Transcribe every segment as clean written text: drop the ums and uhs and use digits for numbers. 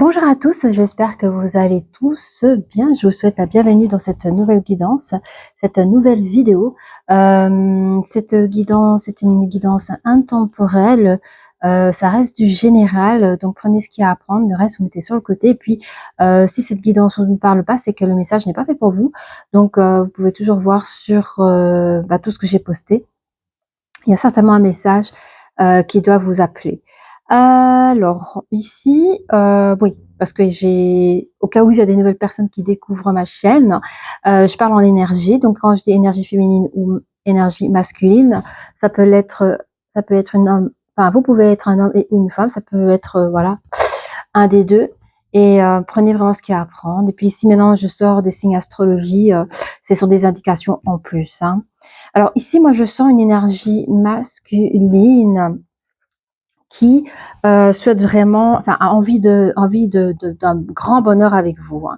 Bonjour à tous, j'espère que vous allez tous bien. Je vous souhaite la bienvenue dans cette nouvelle guidance, cette nouvelle vidéo. Cette guidance est une guidance intemporelle. Ça reste du général, donc prenez ce qu'il y a à prendre, le reste vous mettez sur le côté. Et puis, si cette guidance ne vous parle pas, c'est que le message n'est pas fait pour vous. Donc, vous pouvez toujours voir sur tout ce que j'ai posté. Il y a certainement un message qui doit vous appeler. Alors ici, oui, parce que au cas où il y a des nouvelles personnes qui découvrent ma chaîne, je parle en énergie. Donc quand je dis énergie féminine ou énergie masculine, ça peut être une homme. Enfin, vous pouvez être un homme et une femme. Ça peut être voilà, un des deux. Et prenez vraiment ce qu'il y a à prendre. Et puis ici maintenant, je sors des signes astrologie. Ce sont des indications en plus. Hein. Alors ici, moi, je sens une énergie masculine qui souhaite vraiment, enfin, a envie d'un grand bonheur avec vous.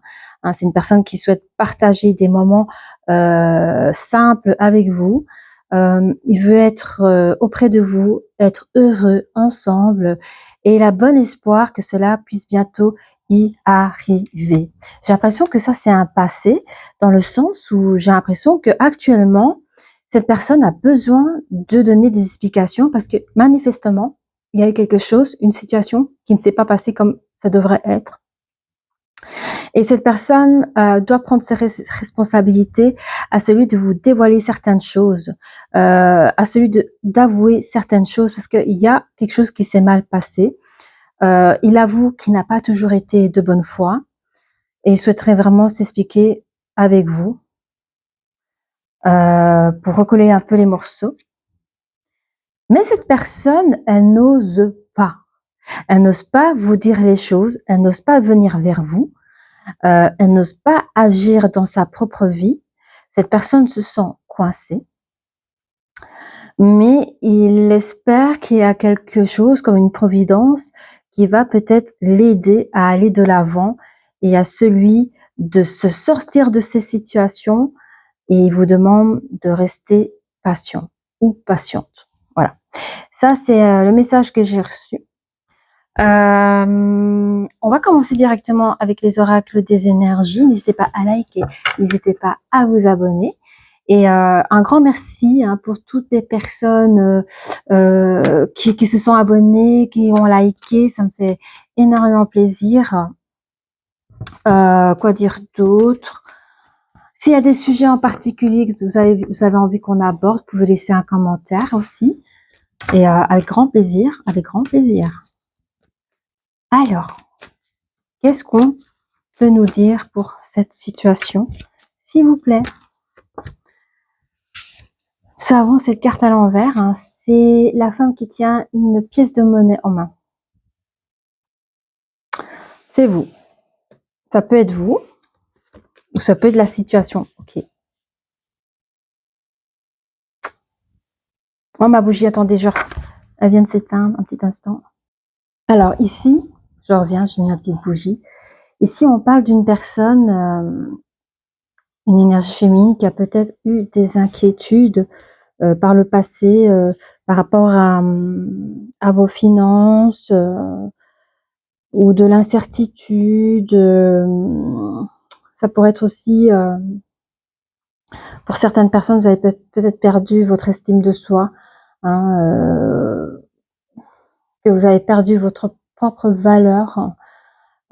Hein, c'est une personne qui souhaite partager des moments simples avec vous. Il veut être auprès de vous, être heureux ensemble, et il a bon espoir que cela puisse bientôt y arriver. J'ai l'impression que ça c'est un passé, dans le sens où j'ai l'impression que actuellement cette personne a besoin de donner des explications parce que manifestement il y a eu quelque chose, une situation qui ne s'est pas passée comme ça devrait être. Et cette personne doit prendre ses responsabilités, à celui de vous dévoiler certaines choses, à celui d'avouer certaines choses, parce qu'il y a quelque chose qui s'est mal passé. Il avoue qu'il n'a pas toujours été de bonne foi et il souhaiterait vraiment s'expliquer avec vous pour recoller un peu les morceaux. Mais cette personne, elle n'ose pas. Elle n'ose pas vous dire les choses, elle n'ose pas venir vers vous, elle n'ose pas agir dans sa propre vie. Cette personne se sent coincée, mais il espère qu'il y a quelque chose comme une providence qui va peut-être l'aider à aller de l'avant et à celui de se sortir de ces situations, et il vous demande de rester patient ou patiente. Voilà. Ça, c'est le message que j'ai reçu. On va commencer directement avec les oracles des énergies. N'hésitez pas à liker, n'hésitez pas à vous abonner. Et un grand merci pour toutes les personnes qui se sont abonnées, qui ont liké. Ça me fait énormément plaisir. Quoi dire d'autre? S'il y a des sujets en particulier que vous avez envie qu'on aborde, vous pouvez laisser un commentaire aussi. Et avec grand plaisir, avec grand plaisir. Alors, qu'est-ce qu'on peut nous dire pour cette situation, s'il vous plaît? Nous avons cette carte à l'envers, hein, c'est la femme qui tient une pièce de monnaie en main. C'est vous. Ça peut être vous, ou ça peut être la situation. Ok. Moi, ma bougie, attendez, elle vient de s'éteindre un petit instant. Alors ici, je reviens, je mets une petite bougie. Ici, on parle d'une personne, une énergie féminine qui a peut-être eu des inquiétudes par le passé, par rapport à vos finances, ou de l'incertitude. Ça pourrait être aussi, pour certaines personnes, vous avez peut-être perdu votre estime de soi, hein, que vous avez perdu votre propre valeur.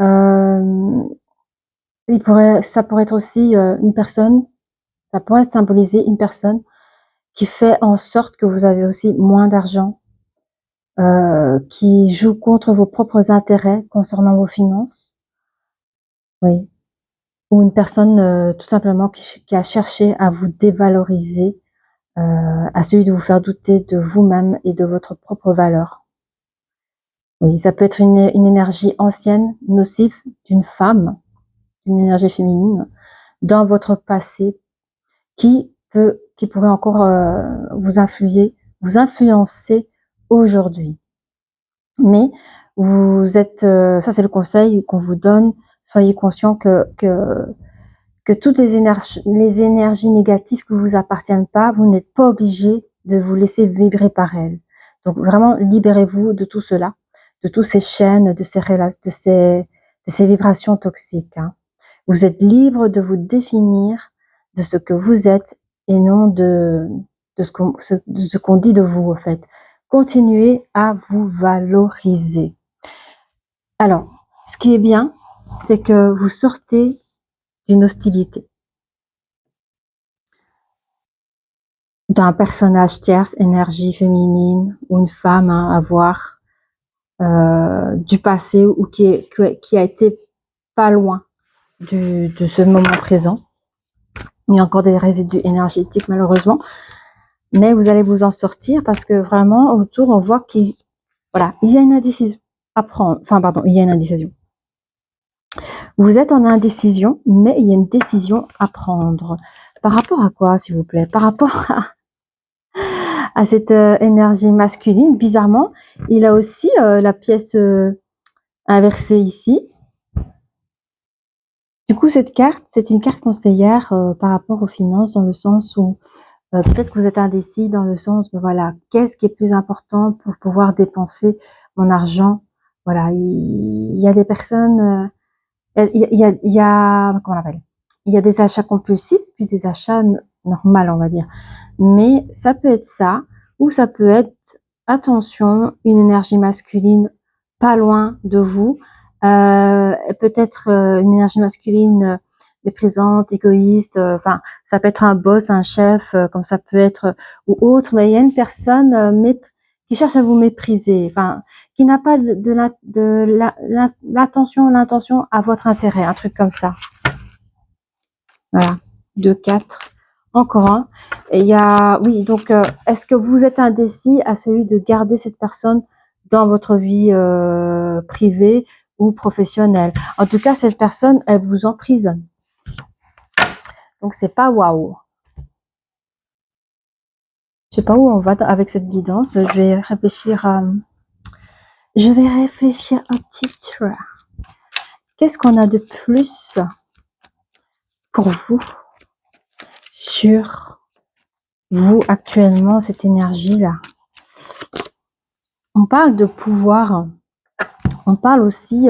Ça pourrait être aussi une personne, ça pourrait symboliser une personne qui fait en sorte que vous avez aussi moins d'argent, qui joue contre vos propres intérêts concernant vos finances. Oui. Ou une personne tout simplement qui a cherché à vous dévaloriser, à celui de vous faire douter de vous-même et de votre propre valeur. Oui, ça peut être une énergie ancienne, nocive d'une femme, une énergie féminine, dans votre passé, qui pourrait encore vous influencer aujourd'hui. Mais vous êtes, ça c'est le conseil qu'on vous donne, soyez conscient que toutes les énergies négatives qui vous appartiennent pas, vous n'êtes pas obligé de vous laisser vibrer par elles. Donc vraiment, libérez-vous de tout cela, de toutes ces chaînes, de ces vibrations toxiques. Hein. Vous êtes libre de vous définir de ce que vous êtes et non de ce qu'on dit de vous, en fait. Continuez à vous valoriser. Alors, ce qui est bien, c'est que vous sortez d'une hostilité, d'un personnage tierce, énergie féminine, ou une femme hein, à voir, du passé ou qui a été pas loin de ce moment présent. Il y a encore des résidus énergétiques malheureusement, mais vous allez vous en sortir parce que vraiment autour on voit qu'il voilà, il y a une indécision à prendre. Enfin pardon, il y a une indécision. Vous êtes en indécision, mais il y a une décision à prendre. Par rapport à quoi, s'il vous plaît? Par rapport à cette énergie masculine. Bizarrement, il a aussi la pièce inversée ici. Du coup, cette carte, c'est une carte conseillère par rapport aux finances, dans le sens où peut-être que vous êtes indécis, dans le sens, ben voilà, qu'est-ce qui est plus important pour pouvoir dépenser mon argent? Voilà, il y a des personnes, il y a, comment on appelle? Il y a des achats compulsifs, puis des achats normaux, on va dire. Mais ça peut être ça, ou ça peut être, attention, une énergie masculine pas loin de vous, peut-être une énergie masculine méprisante, égoïste, enfin, ça peut être un boss, un chef, comme ça peut être, ou autre, mais il y a une personne qui cherche à vous mépriser, enfin, qui n'a pas l'intention à votre intérêt, un truc comme ça. Voilà, 2, 4, encore un. Et il y a, oui, donc, est-ce que vous êtes indécis à celui de garder cette personne dans votre vie privée ou professionnelle? En tout cas, cette personne, elle vous emprisonne. Donc, c'est pas waouh. Je sais pas où on va avec cette guidance. Je vais réfléchir à titre. Qu'est-ce qu'on a de plus pour vous sur vous actuellement, cette énergie-là? On parle de pouvoir. On parle aussi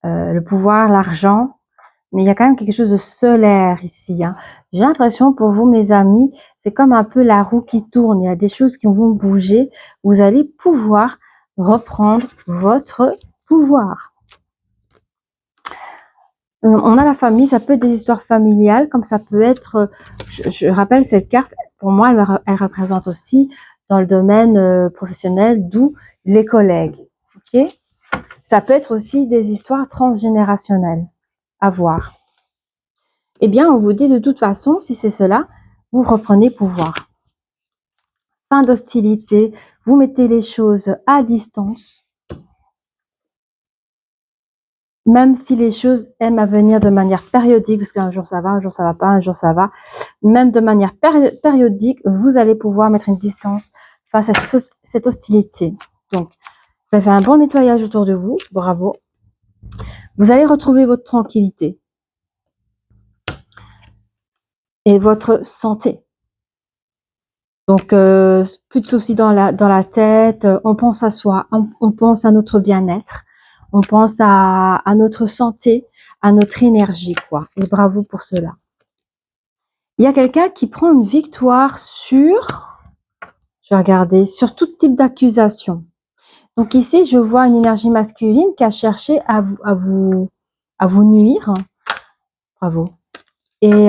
le pouvoir, l'argent. Mais il y a quand même quelque chose de solaire ici. Hein. J'ai l'impression pour vous, mes amis, c'est comme un peu la roue qui tourne. Il y a des choses qui vont bouger. Vous allez pouvoir reprendre votre pouvoir. On a la famille, ça peut être des histoires familiales, comme ça peut être, je rappelle cette carte, pour moi, elle représente aussi dans le domaine professionnel, d'où les collègues. Ok ? Ça peut être aussi des histoires transgénérationnelles. À voir. Eh bien, on vous dit de toute façon, si c'est cela, vous reprenez pouvoir. Fin d'hostilité, vous mettez les choses à distance, même si les choses aiment à venir de manière périodique, parce qu'un jour ça va pas, un jour ça va, même de manière périodique, vous allez pouvoir mettre une distance face à cette hostilité. Donc, vous avez fait un bon nettoyage autour de vous, bravo. Vous allez retrouver votre tranquillité et votre santé. Donc, plus de soucis dans la tête, on pense à soi, on pense à notre bien-être, on pense à notre santé, à notre énergie, quoi. Et bravo pour cela. Il y a quelqu'un qui prend une victoire sur, je vais regarder, sur tout type d'accusation. Donc ici, je vois une énergie masculine qui a cherché à vous nuire. Bravo. Et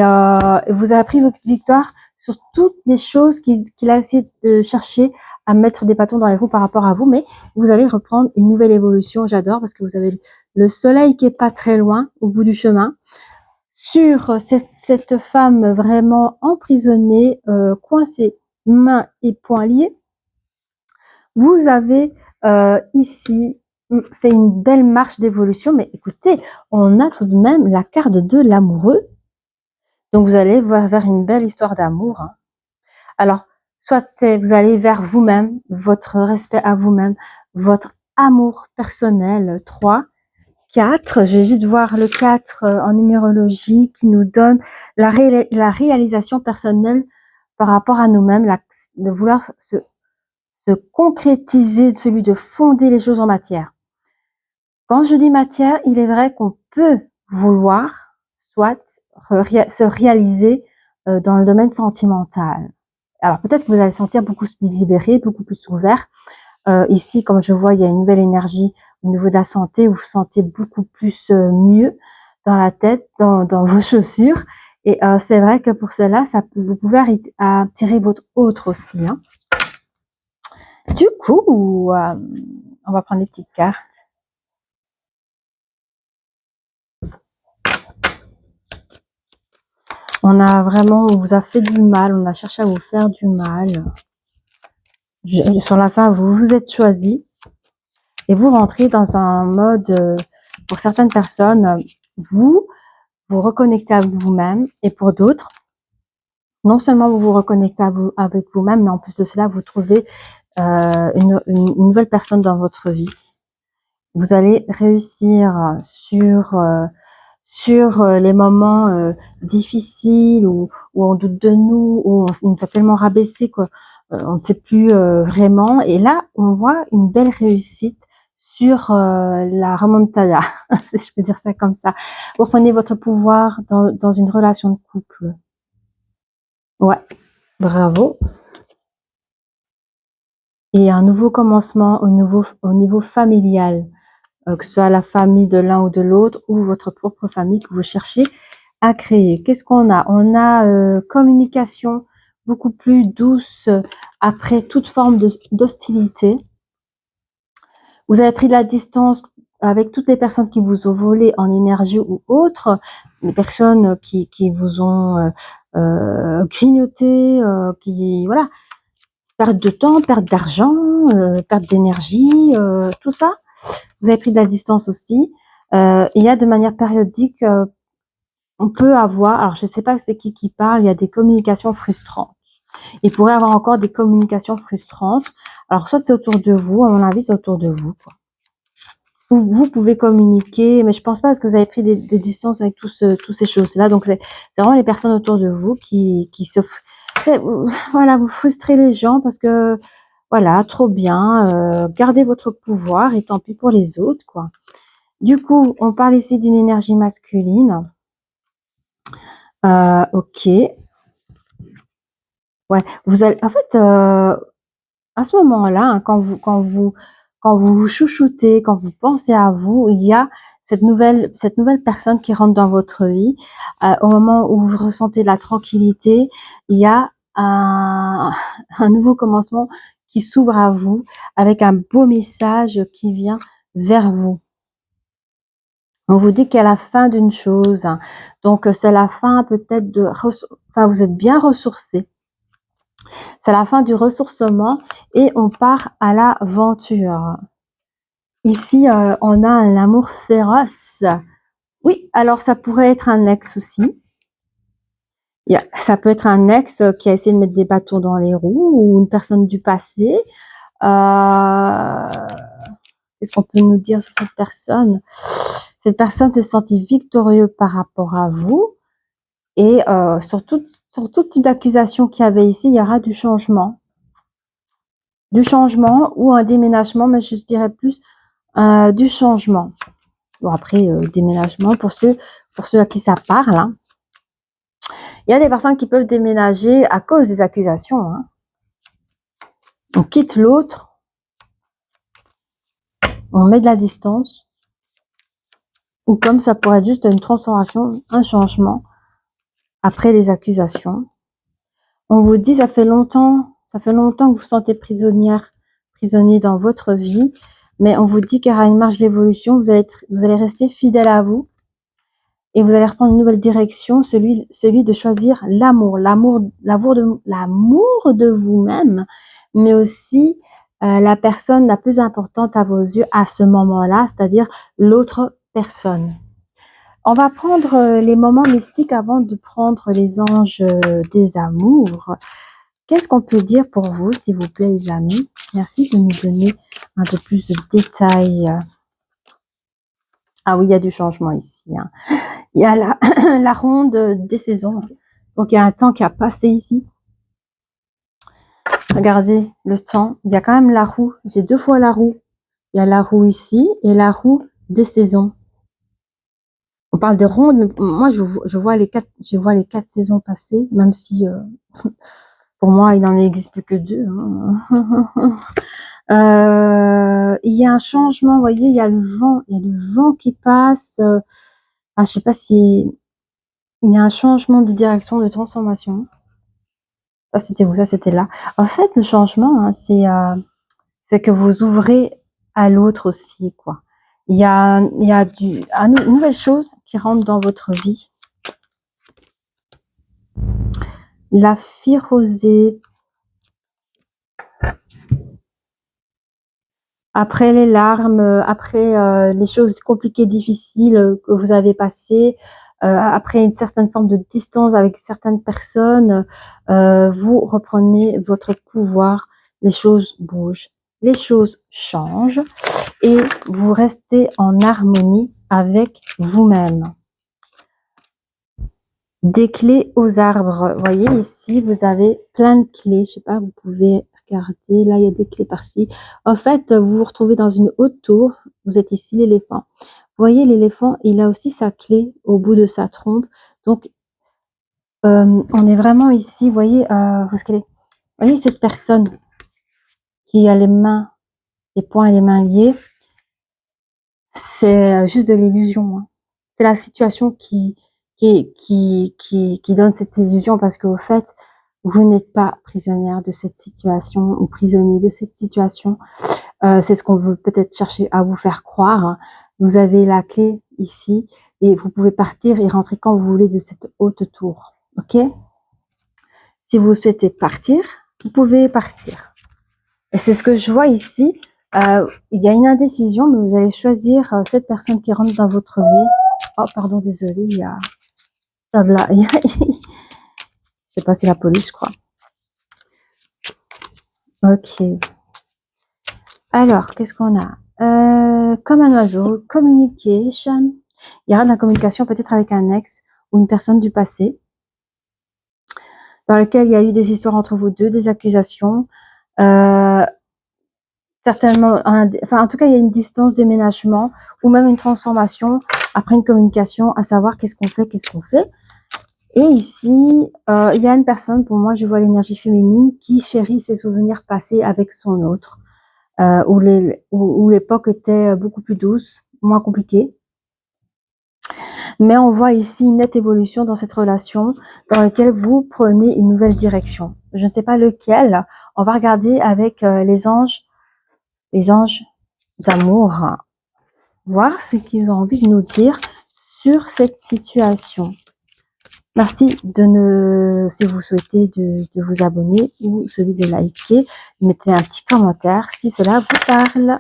vous avez pris votre victoire sur toutes les choses qu'il a essayé de chercher à mettre des bâtons dans les roues par rapport à vous, mais vous allez reprendre une nouvelle évolution. J'adore parce que vous avez le soleil qui est pas très loin au bout du chemin. Sur cette femme vraiment emprisonnée, coincée, mains et poings liés, vous avez ici fait une belle marche d'évolution. Mais écoutez, on a tout de même la carte de l'amoureux. Donc, vous allez vers une belle histoire d'amour. Hein. Alors, soit vous allez vers vous-même, votre respect à vous-même, votre amour personnel. 3, 4, je vais juste voir le 4 en numérologie qui nous donne la réalisation personnelle par rapport à nous-mêmes, de vouloir se concrétiser, celui de fonder les choses en matière. Quand je dis matière, il est vrai qu'on peut vouloir soit se réaliser dans le domaine sentimental. Alors peut-être que vous allez sentir beaucoup plus libéré, beaucoup plus ouvert. Ici, comme je vois, il y a une nouvelle énergie au niveau de la santé, vous vous sentez beaucoup plus mieux dans la tête, dans vos chaussures. Et c'est vrai que pour cela, vous pouvez attirer votre autre aussi. Hein. Du coup, on va prendre les petites cartes. On vous a fait du mal, on a cherché à vous faire du mal. Sur la fin, vous vous êtes choisi et vous rentrez dans un mode, pour certaines personnes, vous reconnectez avec vous-même, et pour d'autres, non seulement vous vous reconnectez avec vous-même, mais en plus de cela, vous trouvez une nouvelle personne dans votre vie. Vous allez réussir sur les moments difficiles où on doute de nous, où on nous a tellement rabaissé qu'on ne sait plus vraiment. Et là, on voit une belle réussite sur la remontada, si je peux dire ça comme ça. Vous prenez votre pouvoir dans une relation de couple. Ouais, bravo. Et un nouveau commencement au niveau familial. Que ce soit la famille de l'un ou de l'autre, ou votre propre famille que vous cherchez à créer. Qu'est-ce qu'on a? On a communication beaucoup plus douce après toute forme d'hostilité. Vous avez pris de la distance avec toutes les personnes qui vous ont volé en énergie ou autres, les personnes qui vous ont grignoté, qui voilà, perte de temps, perte d'argent, perte d'énergie, tout ça. Vous avez pris de la distance aussi. Il y a de manière périodique, on peut avoir, alors je ne sais pas c'est qui parle, il y a des communications frustrantes. Il pourrait y avoir encore des communications frustrantes. Alors soit c'est autour de vous, à mon avis c'est autour de vous, quoi. Vous pouvez communiquer, mais je pense pas parce que vous avez pris des distances avec toutes ces choses-là. Donc c'est vraiment les personnes autour de vous qui se, voilà, vous frustrez les gens parce que voilà, trop bien, gardez votre pouvoir et tant pis pour les autres, quoi. Du coup, on parle ici d'une énergie masculine. Ok. Ouais, vous allez, en fait, à ce moment-là, hein, quand vous chouchoutez, quand vous pensez à vous, il y a cette nouvelle personne qui rentre dans votre vie. Au moment où vous ressentez de la tranquillité, il y a un nouveau commencement qui s'ouvre à vous avec un beau message qui vient vers vous. On vous dit qu'à la fin d'une chose, hein, donc c'est la fin peut-être enfin vous êtes bien ressourcé. C'est la fin du ressourcement et on part à l'aventure. Ici, on a un amour féroce. Oui, alors ça pourrait être un ex aussi. Ça peut être un ex qui a essayé de mettre des bâtons dans les roues ou une personne du passé. Qu'est-ce qu'on peut nous dire sur cette personne? Cette personne s'est sentie victorieuse par rapport à vous. Et sur tout type d'accusation qu'il y avait ici, il y aura du changement. Du changement ou un déménagement, mais je dirais plus du changement. Bon, après, déménagement, pour ceux à qui ça parle. Hein. Il y a des personnes qui peuvent déménager à cause des accusations. Hein. On quitte l'autre, on met de la distance, ou comme ça pourrait être juste une transformation, un changement après les accusations. On vous dit, ça fait longtemps que vous vous sentez prisonnier dans votre vie, mais on vous dit qu'il y aura une marge d'évolution, vous allez rester fidèle à vous, et vous allez reprendre une nouvelle direction, celui de choisir l'amour de vous-même, mais aussi la personne la plus importante à vos yeux à ce moment-là, c'est-à-dire l'autre personne. On va prendre les moments mystiques avant de prendre les anges des amours. Qu'est-ce qu'on peut dire pour vous, s'il vous plaît, les amis? Merci de nous donner un peu plus de détails. Ah oui, il y a du changement ici. Hein. Il y a la ronde des saisons. Donc, il y a un temps qui a passé ici. Regardez le temps. Il y a quand même la roue. J'ai 2 fois la roue. Il y a la roue ici et la roue des saisons. On parle des rondes, mais moi je vois les 4 saisons passer, même si pour moi il n'en existe plus que 2. Hein. Il y a un changement, vous voyez, il y a le vent qui passe. Je sais pas si il y a un changement de direction, de transformation. Ça c'était vous, ça c'était là. En fait, le changement, hein, c'est que vous ouvrez à l'autre aussi, quoi. Il y a une nouvelle chose qui rentre dans votre vie. La fille rosée. Après les larmes, après les choses compliquées, difficiles que vous avez passées, après une certaine forme de distance avec certaines personnes, vous reprenez votre pouvoir, les choses bougent, les choses changent et vous restez en harmonie avec vous-même. Des clés aux arbres. Vous voyez ici, vous avez plein de clés. Je sais pas, vous pouvez regarder. Là, il y a des clés par-ci. En fait, vous vous retrouvez dans une haute tour. Vous êtes ici l'éléphant. Vous voyez, l'éléphant, il a aussi sa clé au bout de sa trompe. Donc, on est vraiment ici. Vous voyez, où est-ce qu'elle est? Vous voyez cette personne qui a les poings et les mains liés. C'est juste de l'illusion. Hein. C'est la situation qui donne cette illusion parce qu'au fait, vous n'êtes pas prisonnière de cette situation ou prisonnier de cette situation. C'est ce qu'on veut peut-être chercher à vous faire croire. Vous avez la clé ici et vous pouvez partir et rentrer quand vous voulez de cette haute tour. Ok? Si vous souhaitez partir, vous pouvez partir. Et c'est ce que je vois ici. Il y a une indécision, mais vous allez choisir cette personne qui rentre dans votre vie. Oh, pardon, désolé, il y a de la... je sais pas, c'est la police, je crois. Ok. Alors, qu'est-ce qu'on a? Comme un oiseau, communication. Il y aura de la communication peut-être avec un ex ou une personne du passé dans lequel il y a eu des histoires entre vous deux, des accusations. Certainement, en tout cas, il y a une distance déménagement ou même une transformation après une communication, à savoir qu'est-ce qu'on fait. Et ici, il y a une personne, pour moi, je vois l'énergie féminine qui chérit ses souvenirs passés avec son autre, où l'époque était beaucoup plus douce, moins compliquée. Mais on voit ici une nette évolution dans cette relation dans laquelle vous prenez une nouvelle direction. Je ne sais pas lequel. On va regarder avec les anges d'amour, voir ce qu'ils ont envie de nous dire sur cette situation. Merci si vous souhaitez de vous abonner ou celui de liker, mettez un petit commentaire si cela vous parle.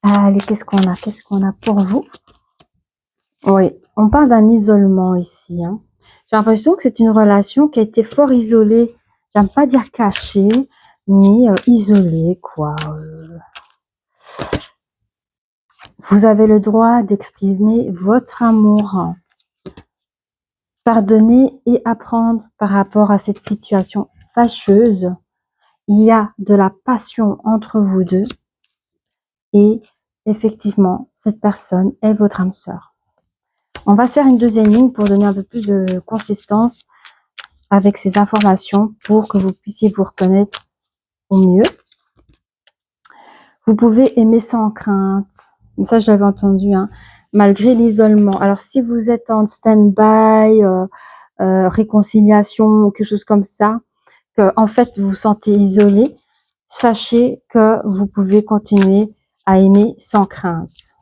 Allez, qu'est-ce qu'on a pour vous? Oui, on parle d'un isolement ici. Hein. J'ai l'impression que c'est une relation qui a été fort isolée. J'aime pas dire cachée, mais isolée, quoi. Vous avez le droit d'exprimer votre amour. Pardonner et apprendre par rapport à cette situation fâcheuse. Il y a de la passion entre vous deux. Et effectivement, cette personne est votre âme sœur. On va se faire une deuxième ligne pour donner un peu plus de consistance avec ces informations pour que vous puissiez vous reconnaître au mieux. Vous pouvez aimer sans crainte. Ça, je l'avais entendu, hein, malgré l'isolement. Alors, si vous êtes en stand-by, réconciliation ou quelque chose comme ça, que en fait, vous vous sentez isolé, sachez que vous pouvez continuer à aimer sans crainte.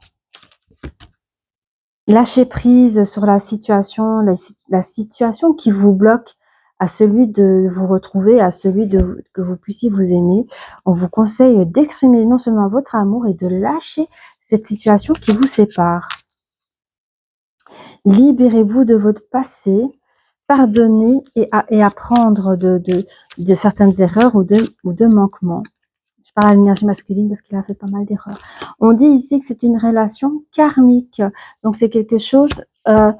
Lâchez prise sur la situation qui vous bloque à celui de vous retrouver, à celui que vous puissiez vous aimer. On vous conseille d'exprimer non seulement votre amour et de lâcher cette situation qui vous sépare. Libérez-vous de votre passé, pardonnez et apprendre de certaines erreurs ou de manquements. Je parle à l'énergie masculine parce qu'il a fait pas mal d'erreurs. On dit ici que c'est une relation karmique. Donc, c'est quelque chose, par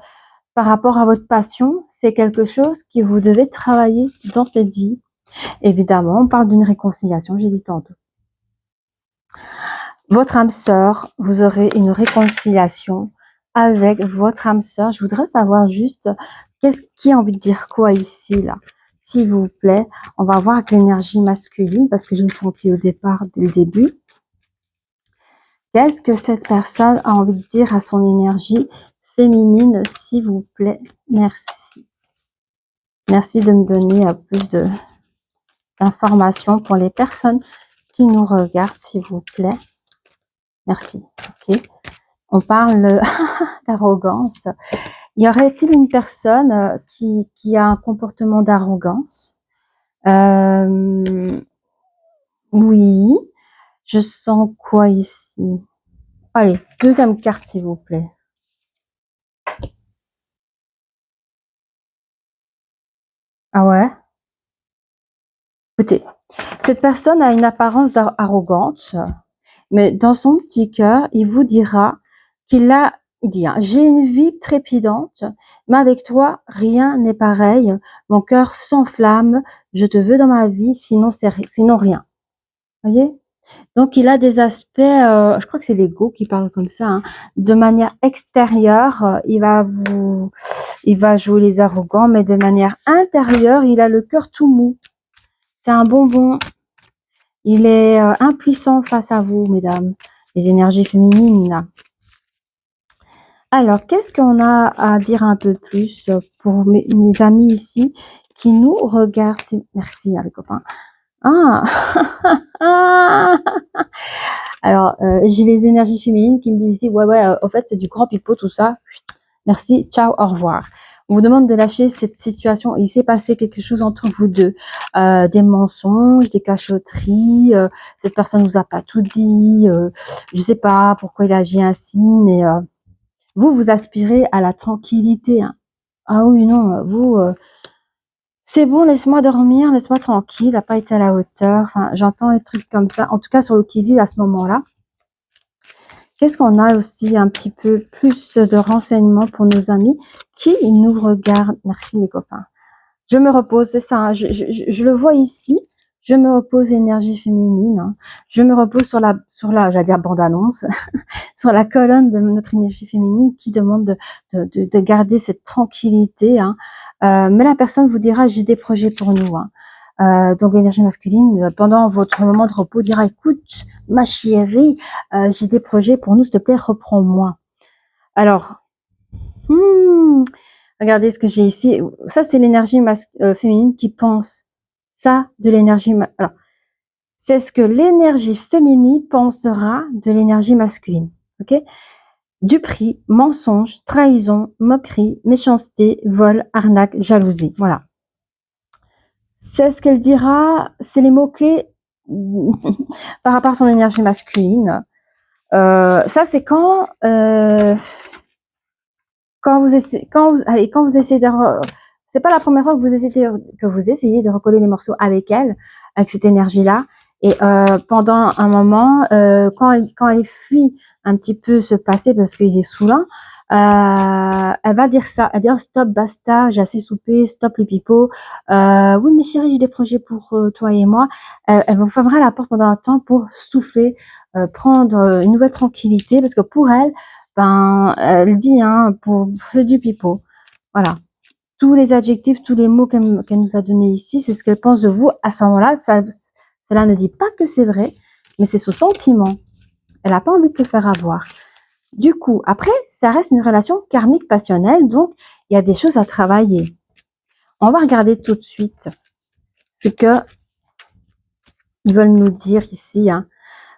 rapport à votre passion, c'est quelque chose que vous devez travailler dans cette vie. Évidemment, on parle d'une réconciliation, j'ai dit tantôt. votre âme sœur, vous aurez une réconciliation avec votre âme sœur. Je voudrais savoir juste qui a envie de dire quoi ici, là. S'il vous plaît, on va voir avec l'énergie masculine parce que je l'ai senti au départ, dès le début. Qu'est-ce que cette personne a envie de dire à son énergie féminine, s'il vous plaît? Merci. Merci de me donner plus d'informations pour les personnes qui nous regardent, s'il vous plaît. Merci. Ok. On parle d'arrogance. Y aurait-il une personne qui a un comportement d'arrogance? Oui. Je sens quoi ici? Allez, deuxième carte, s'il vous plaît. Ah ouais? Écoutez, cette personne a une apparence arrogante, mais dans son petit cœur, il vous dira il dit, hein, j'ai une vie trépidante, mais avec toi, rien n'est pareil. Mon cœur s'enflamme, je te veux dans ma vie, sinon rien. Voyez? Donc, il a des aspects, je crois que c'est l'ego qui parle comme ça, hein, de manière extérieure, il va jouer les arrogants, mais de manière intérieure, il a le cœur tout mou. C'est un bonbon. Il est impuissant face à vous, mesdames, les énergies féminines. Alors, qu'est-ce qu'on a à dire un peu plus pour mes amis ici qui nous regardent? Merci, les copains. Ah, alors, j'ai les énergies féminines qui me disent ici, ouais, en fait, c'est du grand pipeau, tout ça. Merci, ciao, au revoir. On vous demande de lâcher cette situation. Il s'est passé quelque chose entre vous deux. Des mensonges, des cachotteries. Cette personne vous a pas tout dit. Je sais pas pourquoi il agit ainsi, mais vous aspirez à la tranquillité. Hein. Ah oui, non, vous... c'est bon, laisse-moi dormir, laisse-moi tranquille, n'a pas été à la hauteur. Enfin, j'entends des trucs comme ça. En tout cas, sur le qui-vive à ce moment-là. Qu'est-ce qu'on a aussi un petit peu plus de renseignements pour nos amis qui nous regardent? Merci les copains. Je me repose, c'est ça. Hein, je le vois ici. Je me repose énergie féminine. Hein. Je me repose sur la, j'allais dire bande-annonce, sur la colonne de notre énergie féminine qui demande de garder cette tranquillité. Hein. Mais la personne vous dira, j'ai des projets pour nous. Hein. Donc l'énergie masculine, pendant votre moment de repos, dira, écoute, ma chérie, j'ai des projets pour nous, s'il te plaît, reprends-moi. Alors, regardez ce que j'ai ici. Ça, c'est l'énergie féminine qui pense. Ça, de l'énergie... Alors, c'est ce que l'énergie féminine pensera de l'énergie masculine. Ok? Duperie, mensonge, trahison, moquerie, méchanceté, vol, arnaque, jalousie. Voilà. C'est ce qu'elle dira, c'est les mots-clés par rapport à son énergie masculine. Ça, c'est quand vous essayez, quand vous essayez de, c'est pas la première fois que vous essayez de recoller les morceaux avec elle, avec cette énergie-là. Et pendant un moment, quand elle fuit un petit peu ce passé parce qu'il est saoulant, elle va dire ça, elle va dire stop, basta, j'ai assez soupé, stop les pipeaux. Oui, mes chéris, j'ai des projets pour toi et moi. Elle vous fermera la porte pendant un temps pour souffler, prendre une nouvelle tranquillité, parce que pour elle, elle dit, hein, c'est du pipeau. Voilà. Tous les adjectifs, tous les mots qu'elle nous a donnés ici, c'est ce qu'elle pense de vous à ce moment-là. Cela ne dit pas que c'est vrai, mais c'est son sentiment. Elle n'a pas envie de se faire avoir. Du coup, après, ça reste une relation karmique passionnelle, donc il y a des choses à travailler. On va regarder tout de suite ce que ils veulent nous dire ici. Hein.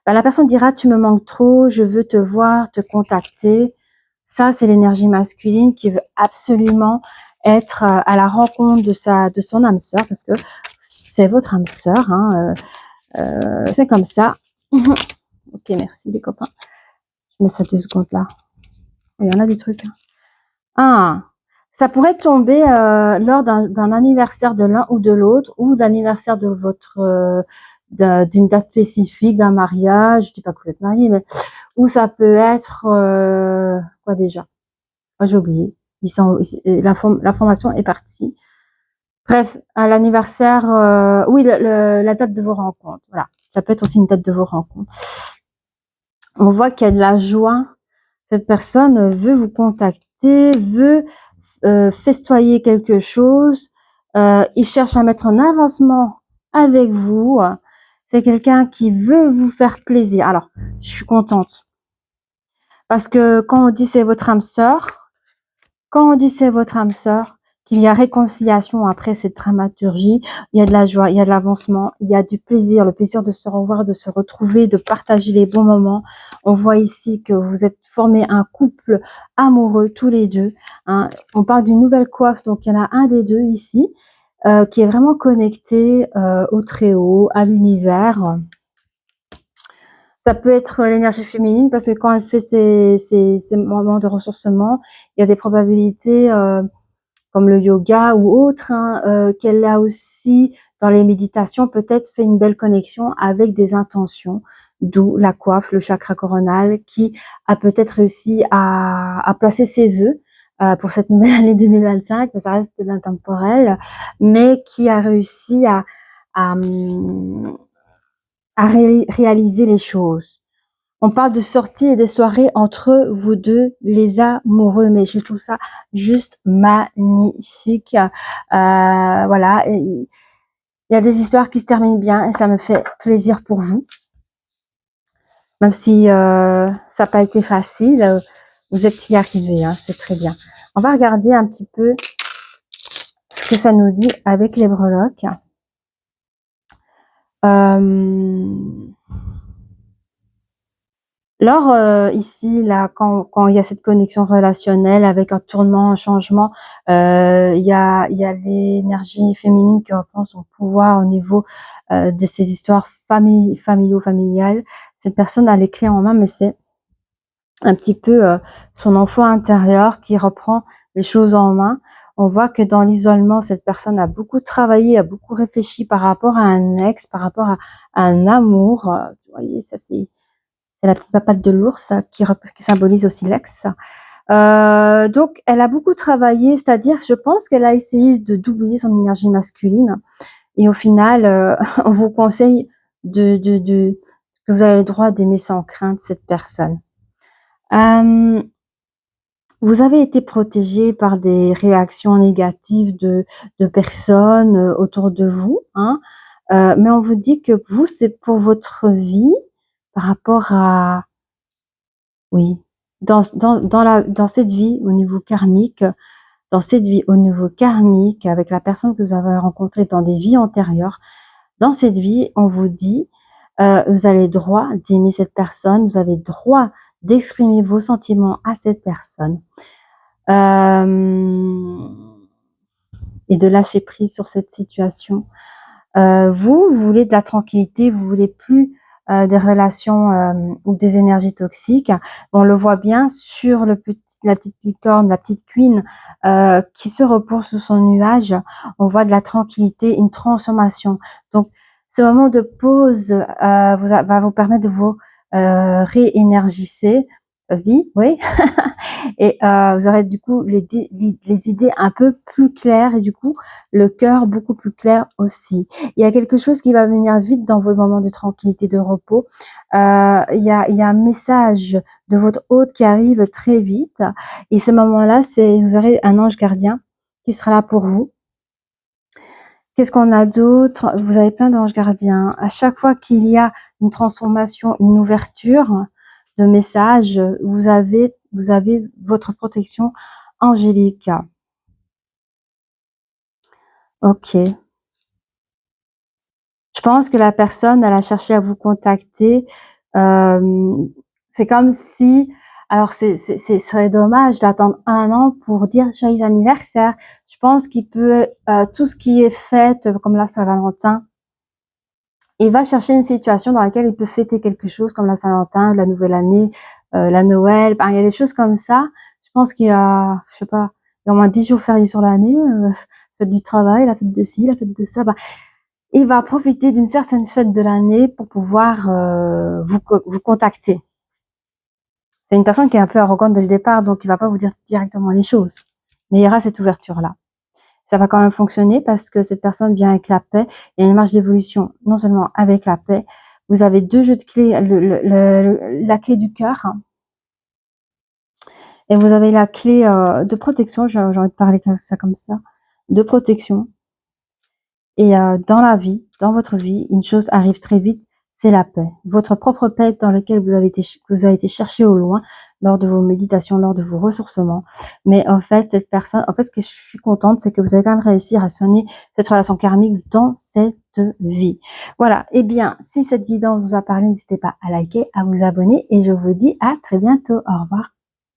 La personne dira, tu me manques trop, je veux te voir, te contacter. Ça, c'est l'énergie masculine qui veut absolument être à la rencontre de son âme sœur, parce que c'est votre âme sœur. Hein, c'est comme ça. Ok, merci les copains. Je mets ça 2 secondes là. Il y en a des trucs. Ah, ça pourrait tomber lors d'un anniversaire de l'un ou de l'autre, ou d'anniversaire de votre d'une date spécifique, d'un mariage. Je dis pas que vous êtes mariés, mais ou ça peut être quoi déjà? Oh, j'ai oublié. L'information est partie. Bref, à l'anniversaire, oui, la date de vos rencontres. Voilà, ça peut être aussi une date de vos rencontres. On voit qu'il y a de la joie. Cette personne veut vous contacter, veut festoyer quelque chose. Il cherche à mettre en avancement avec vous. C'est quelqu'un qui veut vous faire plaisir. Alors, je suis contente. Parce que quand on dit c'est votre âme sœur, qu'il y a réconciliation après cette dramaturgie, il y a de la joie, il y a de l'avancement, il y a du plaisir, le plaisir de se revoir, de se retrouver, de partager les bons moments. On voit ici que vous êtes formés un couple amoureux tous les deux. Hein. On parle d'une nouvelle coiffe, donc il y en a un des deux ici qui est vraiment connecté au Très-Haut, à l'univers. Ça peut être l'énergie féminine parce que quand elle fait ces moments de ressourcement, il y a des probabilités comme le yoga ou autre, hein, qu'elle a aussi dans les méditations peut-être fait une belle connexion avec des intentions, d'où la coiffe, le chakra coronal, qui a peut-être réussi à placer ses vœux pour cette nouvelle année 2025, mais ça reste de l'intemporel, mais qui a réussi à, à réaliser les choses. On parle de sorties et des soirées entre vous deux, les amoureux, mais je trouve ça juste magnifique. Voilà, il y a des histoires qui se terminent bien et ça me fait plaisir pour vous. Même si ça n'a pas été facile, vous êtes y arrivés, hein, c'est très bien. On va regarder un petit peu ce que ça nous dit avec les breloques. Alors ici, là, quand il y a cette connexion relationnelle avec un tournement, un changement, il y a l'énergie féminine qui reprend son pouvoir au niveau de ces histoires familiales. Cette personne a les clés en main, mais c'est un petit peu son enfant intérieur qui reprend les choses en main. On voit que dans l'isolement, cette personne a beaucoup travaillé, a beaucoup réfléchi par rapport à un ex, par rapport à un amour. Vous voyez, ça c'est la petite papate de l'ours qui symbolise aussi l'ex. Donc, elle a beaucoup travaillé, c'est-à-dire, je pense qu'elle a essayé d'oublier son énergie masculine. Et au final, on vous conseille que vous avez le droit d'aimer sans crainte cette personne. Vous avez été protégé par des réactions négatives de personnes autour de vous, hein, mais on vous dit que vous, c'est pour votre vie par rapport à, oui, dans cette vie au niveau karmique, avec la personne que vous avez rencontrée dans des vies antérieures, dans cette vie, on vous dit, vous avez le droit d'aimer cette personne, vous avez le droit d'exprimer vos sentiments à cette personne. Et de lâcher prise sur cette situation. Vous voulez de la tranquillité, vous voulez plus des relations ou des énergies toxiques. On le voit bien sur la petite licorne, la petite queen qui se repose sous son nuage. On voit de la tranquillité, une transformation. Donc, ce moment de pause va vous permettre de vous réénergiser. Ça se dit, oui. Et vous aurez du coup les idées un peu plus claires et du coup le cœur beaucoup plus clair aussi. Il y a quelque chose qui va venir vite dans vos moments de tranquillité, de repos. Il y a un message de votre hôte qui arrive très vite et ce moment-là, vous aurez un ange gardien qui sera là pour vous. Qu'est-ce qu'on a d'autre? Vous avez plein d'anges gardiens. À chaque fois qu'il y a une transformation, une ouverture de message, vous avez votre protection angélique. Ok. Je pense que la personne, elle a cherché à vous contacter. C'est comme si, alors ce serait dommage d'attendre 1 an pour dire joyeux anniversaire. Je pense qu'il peut, tout ce qui est fête, comme la Saint-Valentin, il va chercher une situation dans laquelle il peut fêter quelque chose comme la Saint-Valentin, la Nouvelle Année, la Noël. Il y a des choses comme ça. Je pense qu'il y a, je sais pas, il y a au moins 10 jours fériés sur l'année, fête du travail, la fête de ci, la fête de ça. Il va profiter d'une certaine fête de l'année pour pouvoir vous contacter. C'est une personne qui est un peu arrogante dès le départ, donc il va pas vous dire directement les choses. Mais il y aura cette ouverture-là. Ça va quand même fonctionner parce que cette personne vient avec la paix et une marche d'évolution, non seulement avec la paix, Vous avez 2 jeux de clés, la clé du cœur et vous avez la clé de protection, j'ai envie de parler ça comme ça, de protection. Et dans la vie, dans votre vie, une chose arrive très vite, c'est la paix. Votre propre paix dans laquelle vous avez été chercher au loin lors de vos méditations, lors de vos ressourcements. Mais en fait, cette personne, en fait, ce que je suis contente, c'est que vous avez quand même réussi à sonner cette relation karmique dans cette vie. Voilà. Eh bien, si cette guidance vous a parlé, n'hésitez pas à liker, à vous abonner et je vous dis à très bientôt. Au revoir.